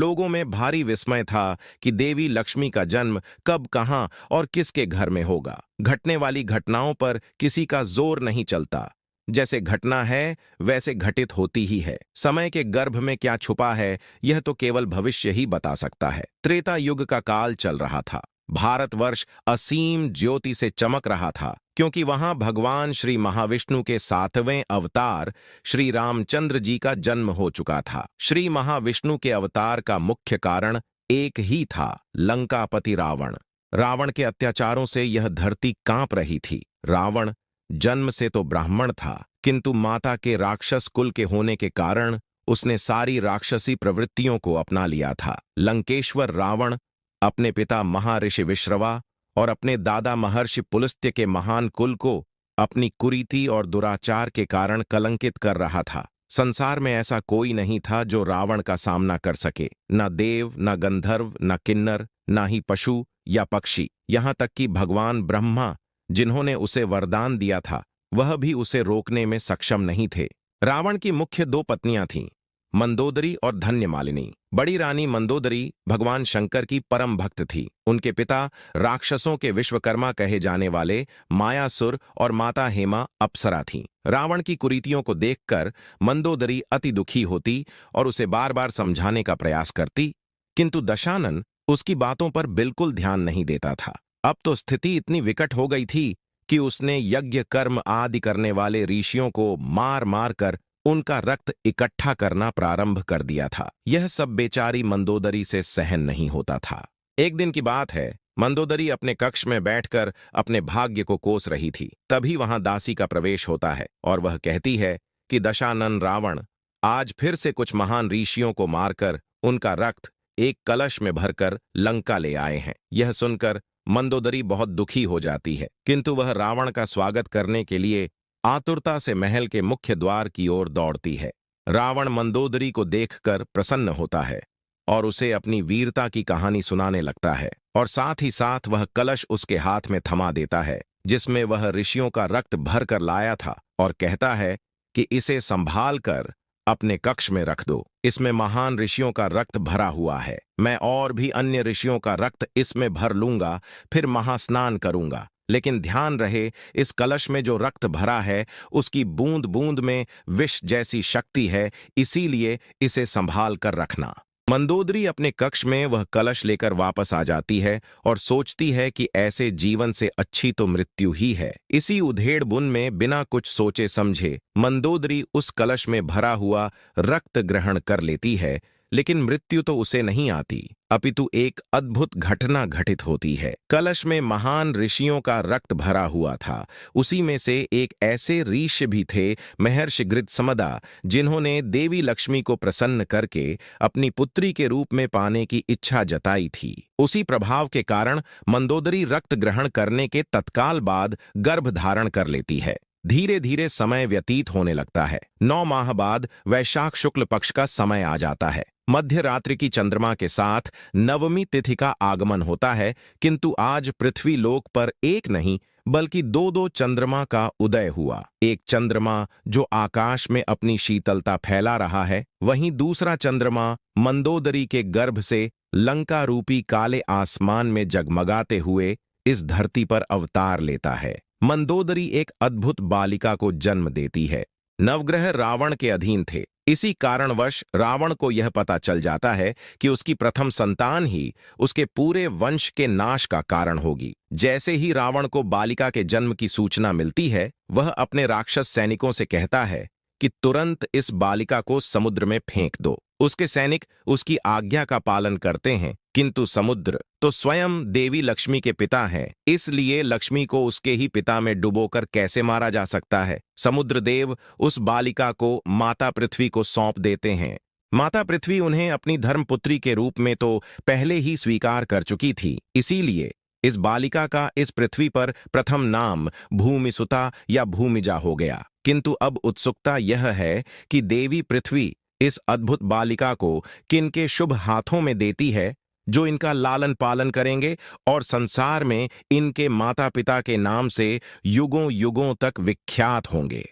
लोगों में भारी विस्मय था कि देवी लक्ष्मी का जन्म कब, कहां और किसके घर में होगा। घटने वाली घटनाओं पर किसी का जोर नहीं चलता। जैसे घटना है वैसे घटित होती ही है। समय के गर्भ में क्या छुपा है यह तो केवल भविष्य ही बता सकता है। त्रेता युग का काल चल रहा था। भारतवर्ष असीम ज्योति से चमक रहा था, क्योंकि वहां भगवान श्री महाविष्णु के 7वें अवतार श्री रामचंद्र जी का जन्म हो चुका था। श्री महाविष्णु के अवतार का मुख्य कारण एक ही था, लंकापति रावण। रावण के अत्याचारों से यह धरती कांप रही थी। रावण जन्म से तो ब्राह्मण था, किंतु माता के राक्षस कुल के होने के कारण उसने सारी राक्षसी प्रवृत्तियों को अपना लिया था। लंकेश्वर रावण अपने पिता महर्षि विश्रवा और अपने दादा महर्षि पुलस्त्य के महान कुल को अपनी कुरीति और दुराचार के कारण कलंकित कर रहा था। संसार में ऐसा कोई नहीं था जो रावण का सामना कर सके। न देव, न गंधर्व, न किन्नर, न ही पशु या पक्षी, यहां तक कि भगवान ब्रह्मा जिन्होंने उसे वरदान दिया था वह भी उसे रोकने में सक्षम नहीं थे। रावण की मुख्य 2 पत्नियां थीं, मंदोदरी और धन्यमालिनी। बड़ी रानी मंदोदरी भगवान शंकर की परम भक्त थी। उनके पिता राक्षसों के विश्वकर्मा कहे जाने वाले मायासुर और माता हेमा अप्सरा थीं। रावण की कुरीतियों को देखकर मंदोदरी अति दुखी होती और उसे बार बार समझाने का प्रयास करती, किंतु दशानन उसकी बातों पर बिल्कुल ध्यान नहीं देता था। अब तो स्थिति इतनी विकट हो गई थी कि उसने यज्ञ कर्म आदि करने वाले ऋषियों को मार मार कर उनका रक्त इकट्ठा करना प्रारंभ कर दिया था। यह सब बेचारी मंदोदरी से सहन नहीं होता था। एक दिन की बात है, मंदोदरी अपने कक्ष में बैठकर अपने भाग्य को कोस रही थी। तभी वहां दासी का प्रवेश होता है और वह कहती है कि दशानन रावण आज फिर से कुछ महान ऋषियों को मारकर उनका रक्त एक कलश में भरकर लंका ले आए हैं। यह सुनकर मंदोदरी बहुत दुखी हो जाती है, किंतु वह रावण का स्वागत करने के लिए आतुरता से महल के मुख्य द्वार की ओर दौड़ती है। रावण मंदोदरी को देखकर प्रसन्न होता है और उसे अपनी वीरता की कहानी सुनाने लगता है, और साथ ही साथ वह कलश उसके हाथ में थमा देता है जिसमें वह ऋषियों का रक्त भर कर लाया था, और कहता है कि इसे संभाल कर अपने कक्ष में रख दो। इसमें महान ऋषियों का रक्त भरा हुआ है। मैं और भी अन्य ऋषियों का रक्त इसमें भर लूंगा, फिर महास्नान करूंगा। लेकिन ध्यान रहे, इस कलश में जो रक्त भरा है उसकी बूंद बूंद में विष जैसी शक्ति है, इसीलिए इसे संभाल कर रखना। मंदोदरी अपने कक्ष में वह कलश लेकर वापस आ जाती है और सोचती है कि ऐसे जीवन से अच्छी तो मृत्यु ही है। इसी उधेड़ बुन में बिना कुछ सोचे समझे मंदोदरी उस कलश में भरा हुआ रक्त ग्रहण कर लेती है, लेकिन मृत्यु तो उसे नहीं आती, अपितु एक अद्भुत घटना घटित होती है। कलश में महान ऋषियों का रक्त भरा हुआ था। उसी में से एक ऐसे ऋषि भी थे, महर्षि गृत्समदा, जिन्होंने देवी लक्ष्मी को प्रसन्न करके अपनी पुत्री के रूप में पाने की इच्छा जताई थी। उसी प्रभाव के कारण मंदोदरी रक्त ग्रहण करने के तत्काल बाद गर्भ धारण कर लेती है। धीरे धीरे समय व्यतीत होने लगता है। 9 माह बाद वैशाख शुक्ल पक्ष का समय आ जाता है। मध्य रात्रि की चंद्रमा के साथ नवमी तिथि का आगमन होता है, किंतु आज पृथ्वी लोक पर एक नहीं बल्कि 2-2 चंद्रमा का उदय हुआ। एक चंद्रमा जो आकाश में अपनी शीतलता फैला रहा है, वहीं दूसरा चंद्रमा मंदोदरी के गर्भ से लंका रूपी काले आसमान में जगमगाते हुए इस धरती पर अवतार लेता है। मंदोदरी एक अद्भुत बालिका को जन्म देती है। नवग्रह रावण के अधीन थे। इसी कारणवश रावण को यह पता चल जाता है कि उसकी प्रथम संतान ही उसके पूरे वंश के नाश का कारण होगी। जैसे ही रावण को बालिका के जन्म की सूचना मिलती है, वह अपने राक्षस सैनिकों से कहता है कि तुरंत इस बालिका को समुद्र में फेंक दो। उसके सैनिक उसकी आज्ञा का पालन करते हैं, किंतु समुद्र तो स्वयं देवी लक्ष्मी के पिता हैं, इसलिए लक्ष्मी को उसके ही पिता में डुबोकर कैसे मारा जा सकता है। समुद्र देव उस बालिका को माता पृथ्वी को सौंप देते हैं। माता पृथ्वी उन्हें अपनी धर्मपुत्री के रूप में तो पहले ही स्वीकार कर चुकी थी, इसीलिए इस बालिका का इस पृथ्वी पर प्रथम नाम भूमिसुता या भूमिजा हो गया। किंतु अब उत्सुकता यह है कि देवी पृथ्वी इस अद्भुत बालिका को किनके शुभ हाथों में देती है, जो इनका लालन पालन करेंगे और संसार में इनके माता पिता के नाम से युगों युगों तक विख्यात होंगे।